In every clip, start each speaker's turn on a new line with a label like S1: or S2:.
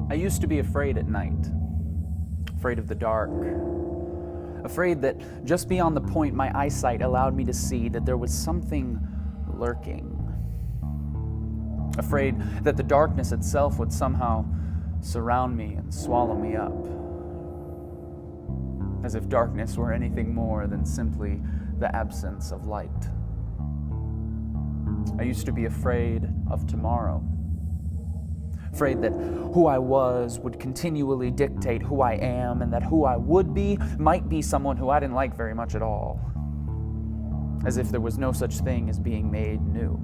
S1: I used to be afraid at night, afraid of the dark, afraid that just beyond the point my eyesight allowed me to see that there was something lurking, afraid that the darkness itself would somehow surround me and swallow me up, as if darkness were anything more than simply the absence of light. I used to be afraid of tomorrow, afraid that who I was would continually dictate who I am, and that who I would be might be someone who I didn't like very much at all, as if there was no such thing as being made new.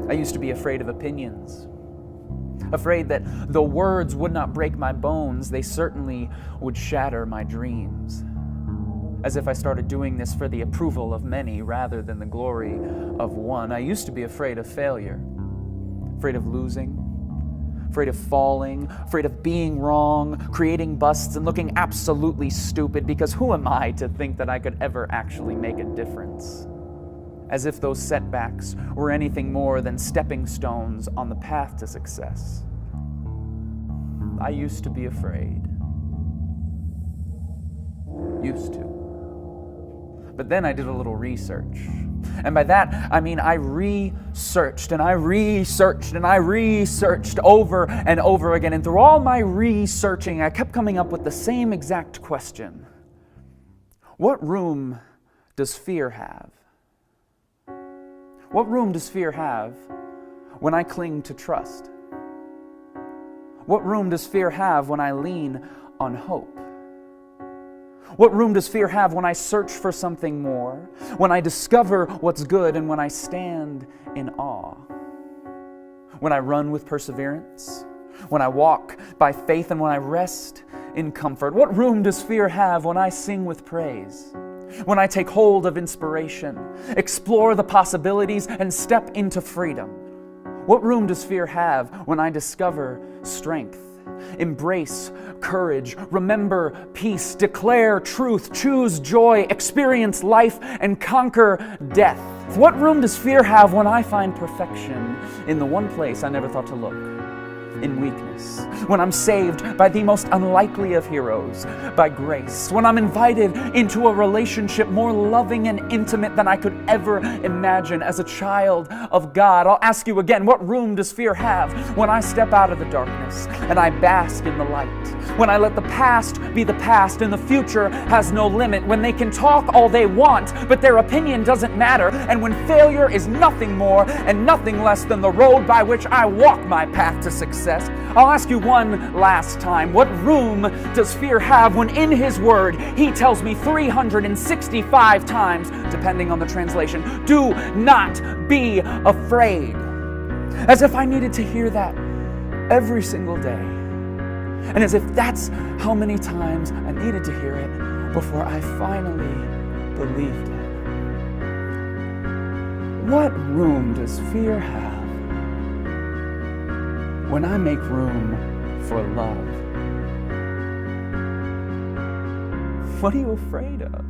S1: I used to be afraid of opinions, afraid that though words would not break my bones, they certainly would shatter my dreams, as if I started doing this for the approval of many rather than the glory of one. I used to be afraid of failure, afraid of losing, afraid of falling, afraid of being wrong, creating busts, and looking absolutely stupid, because who am I to think that I could ever actually make a difference? As if those setbacks were anything more than stepping stones on the path to success. I used to be afraid. Used to. But then I did a little research. And by that, I mean I researched and I researched and I researched over and over again. And through all my researching, I kept coming up with the same exact question. What room does fear have? What room does fear have when I cling to trust? What room does fear have when I lean on hope? What room does fear have when I search for something more, when I discover what's good, and when I stand in awe? When I run with perseverance, when I walk by faith, and when I rest in comfort? What room does fear have when I sing with praise, when I take hold of inspiration, explore the possibilities, and step into freedom? What room does fear have when I discover strength, embrace courage, remember peace, declare truth, choose joy, experience life, and conquer death? What room does fear have when I find perfection in the one place I never thought to look? In weakness, when I'm saved by the most unlikely of heroes, by grace, when I'm invited into a relationship more loving and intimate than I could ever imagine as a child of God? I'll ask you again, what room does fear have when I step out of the darkness and I bask in the light? When I let the past be the past and the future has no limit? When they can talk all they want, but their opinion doesn't matter? And when failure is nothing more and nothing less than the road by which I walk my path to success? I'll ask you one last time, what room does fear have when in His Word He tells me 365 times, depending on the translation, do not be afraid? As if I needed to hear that every single day. And as if that's how many times I needed to hear it before I finally believed it. What room does fear have when I make room for love? What are you afraid of?